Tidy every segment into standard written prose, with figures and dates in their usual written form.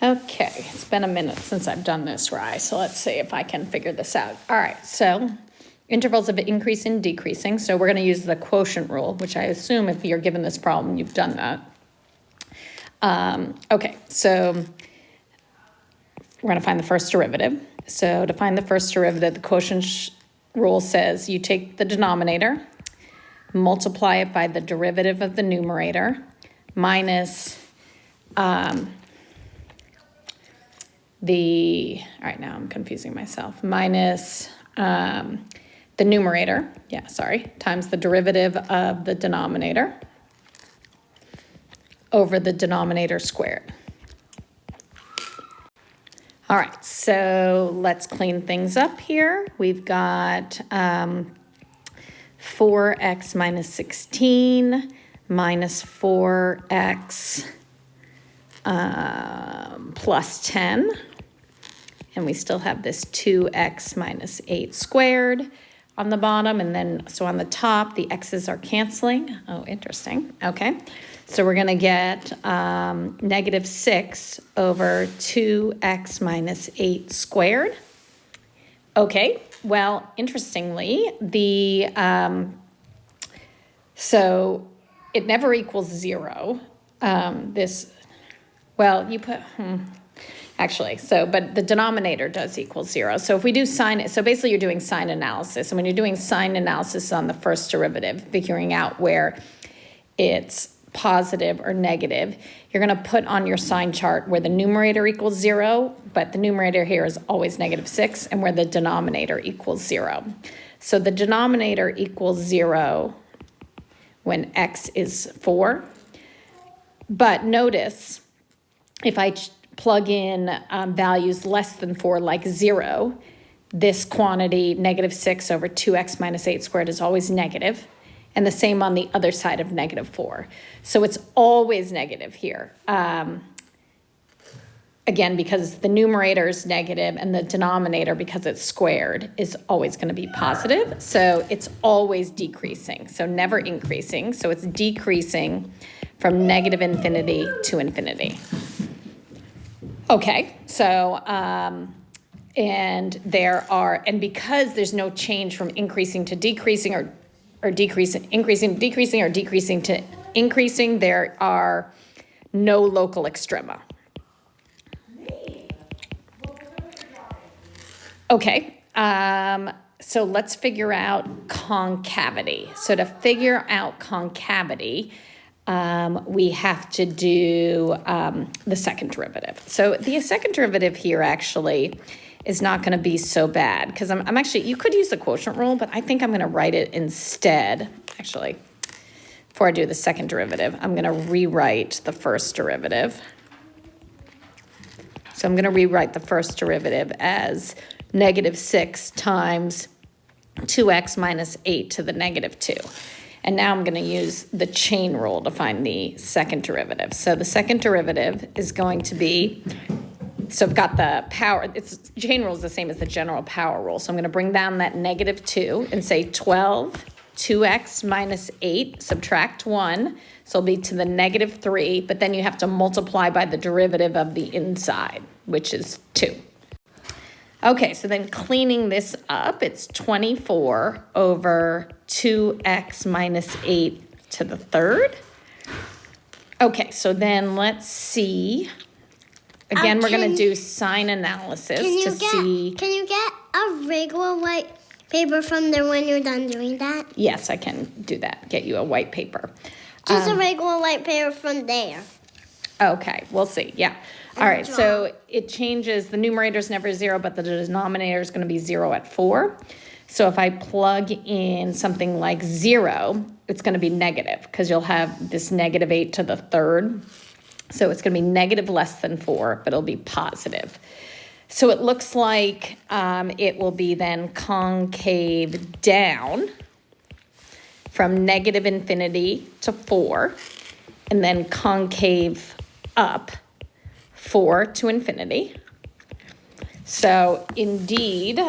Okay, it's been a minute since I've done this, Rye, so let's see if I can figure this out. All right, so intervals of increasing and decreasing. So we're going to use the quotient rule, which I assume if you're given this problem, you've done that. Okay, so we're going to find the first derivative. So to find the first derivative, the quotient rule says you take the denominator, multiply it by the derivative of the numerator, minus all right, now I'm confusing myself, minus the numerator, times the derivative of the denominator over the denominator squared. All right, so let's clean things up here. We've got 4x minus 16 minus 4x plus 10. And we still have this 2x minus 8 squared on the bottom. And then, so on the top, the x's are canceling. Oh, interesting. Okay. So we're going to get negative 6 over 2x minus 8 squared. Okay. Well, interestingly, so it never equals 0. But the denominator does equal 0. So if we do so basically you're doing sign analysis. And when you're doing sign analysis on the first derivative, figuring out where it's positive or negative, you're going to put on your sign chart where the numerator equals 0, but the numerator here is always negative 6, and where the denominator equals 0. So the denominator equals 0 when x is 4. But notice, if I plug in values less than 4, like 0, this quantity, negative 6 over 2x minus 8 squared, is always negative. And the same on the other side of negative 4. So it's always negative here. Again, because the numerator is negative and the denominator, because it's squared, is always going to be positive. So it's always decreasing, so never increasing. So it's decreasing from negative infinity to infinity. Okay, so, and because there's no change from increasing to decreasing or decreasing, increasing, decreasing, or decreasing to increasing, there are no local extrema. Okay, so let's figure out concavity. So to figure out concavity, we have to do the second derivative. So the second derivative here actually is not going to be so bad, because I'm actually, you could use the quotient rule, but I think I'm going to write it instead. Actually, before I do the second derivative, I'm going to rewrite the first derivative. So I'm going to rewrite the first derivative as negative 6 times 2x minus 8 to the negative 2. And now I'm going to use the chain rule to find the second derivative. So the second derivative is going to be, so I've got the power, chain rule is the same as the general power rule. So I'm going to bring down that negative 2 and say 12, 2x minus 8, subtract 1. So it'll be to the negative 3, but then you have to multiply by the derivative of the inside, which is 2. Okay, so then cleaning this up, it's 24 over 2x minus 8 to the third. Okay, so then let's see. Again, we're going to do sign analysis to see. Can you get a regular white paper from there when you're done doing that? Yes, I can do that. Get you a white paper. Just a regular white paper from there. Okay, we'll see. Yeah. All right, so it changes. The numerator is never 0, but the denominator is going to be 0 at 4. So if I plug in something like 0, it's going to be negative, because you'll have this negative 8 to the third. So it's going to be negative less than 4, but it'll be positive. So it looks like it will be then concave down from negative infinity to 4, and then concave up 4 to infinity. So indeed,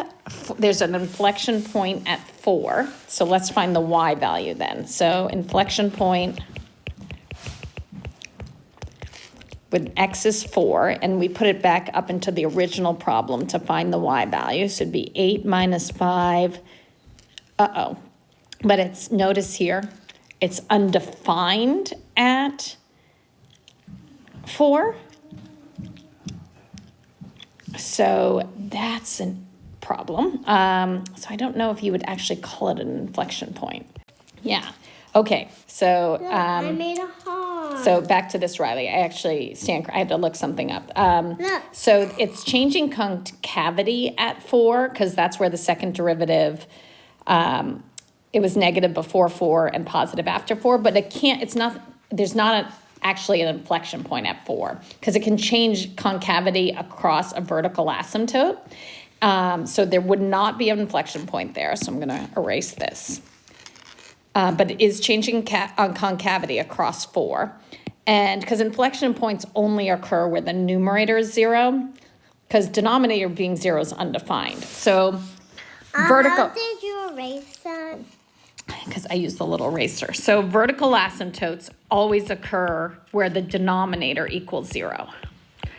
there's an inflection point at 4. So let's find the y value then. So inflection point when x is 4, and we put it back up into the original problem to find the y value. So it'd be 8 minus 5. But it's, notice here, it's undefined at 4. So that's a problem. So I don't know if you would actually call it an inflection point. Yeah. Okay. So I made a heart. so back to this, Riley. I had to look something up. Look. So it's changing concavity at 4 because that's where the second derivative. It was negative before 4 and positive after 4, but there's not actually an inflection point at 4 because it can change concavity across a vertical asymptote. So there would not be an inflection point there, so I'm going to erase this. But it is changing concavity across 4. And because inflection points only occur where the numerator is 0, because denominator being 0 is undefined. So vertical... How did you erase that? Because I use the little eraser. So vertical asymptotes always occur where the denominator equals 0.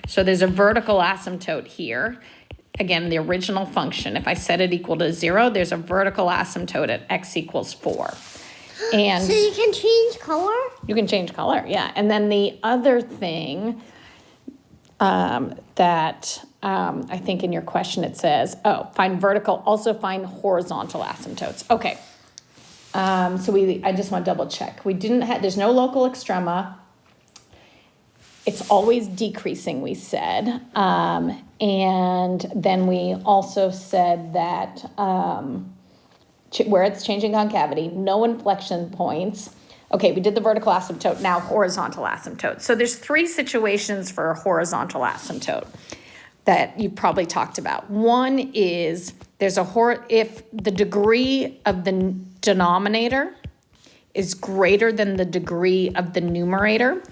So there's a vertical asymptote here. Again, the original function, if I set it equal to 0, there's a vertical asymptote at x equals 4. And so you can change color? You can change color, yeah. And then the other thing that I think in your question it says, find vertical, also find horizontal asymptotes. Okay. I just want to double check. There's no local extrema. It's always decreasing, we said. And then we also said that where it's changing concavity, no inflection points. Okay, we did the vertical asymptote, now horizontal asymptote. So there's 3 situations for a horizontal asymptote that you probably talked about. One is if the degree of the denominator is greater than the degree of the numerator.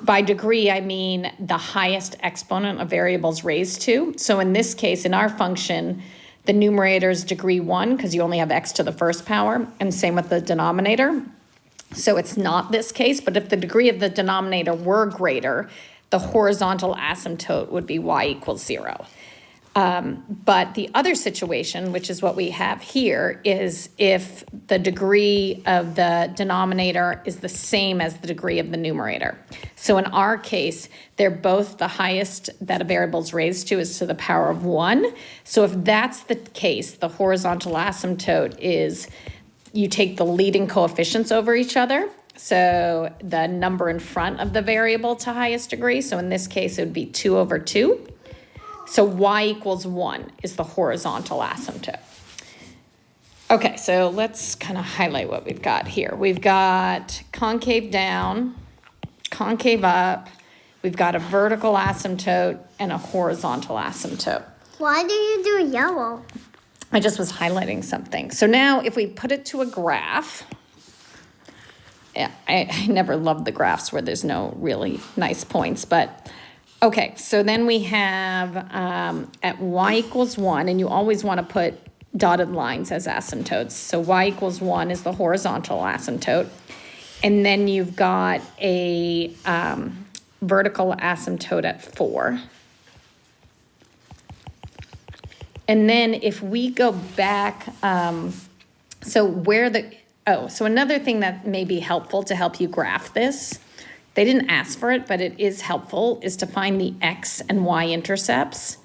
By degree, I mean the highest exponent of variables raised to. So in this case, in our function, the numerator is degree 1 because you only have x to the first power, and same with the denominator. So it's not this case, but if the degree of the denominator were greater, the horizontal asymptote would be y equals 0. But the other situation, which is what we have here, is if the degree of the denominator is the same as the degree of the numerator. So in our case, they're both the highest that a variable is raised to is to the power of 1. So if that's the case, the horizontal asymptote is you take the leading coefficients over each other. So the number in front of the variable to highest degree. So in this case, it would be 2 over 2. So y equals 1 is the horizontal asymptote. Okay, so let's kind of highlight what we've got here. We've got concave down, concave up. We've got a vertical asymptote and a horizontal asymptote. Why do you do yellow? I just was highlighting something. So now if we put it to a graph, yeah, I never loved the graphs where there's no really nice points, but okay, so then we have at y equals 1, and you always want to put dotted lines as asymptotes. So y equals 1 is the horizontal asymptote. And then you've got a vertical asymptote at 4. And then if we go back, so another thing that may be helpful to help you graph this, they didn't ask for it, but it is helpful, is to find the x and y intercepts.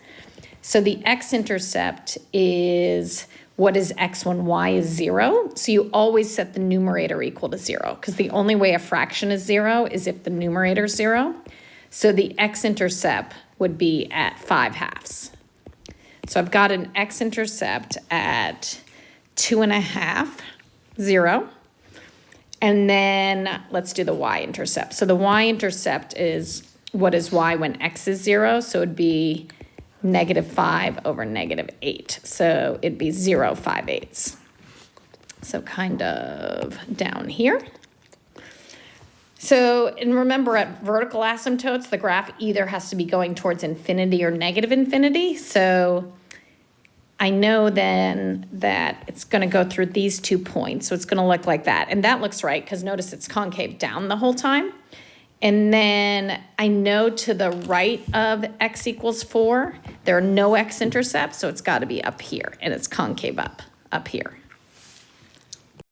So the x-intercept is what is x when y is 0. So you always set the numerator equal to 0, because the only way a fraction is 0 is if the numerator is 0. So the x-intercept would be at 5/2. So I've got an x-intercept at 2.5, 0. And then let's do the y-intercept. So the y-intercept is what is y when x is 0. So it'd be -5 over -8. So it'd be 0.5/8. So kind of down here. So, and remember at vertical asymptotes, the graph either has to be going towards infinity or negative infinity. So I know then that it's going to go through these 2 points. So it's going to look like that. And that looks right because notice it's concave down the whole time. And then I know to the right of x equals 4, there are no x-intercepts, so it's got to be up here, and it's concave up here.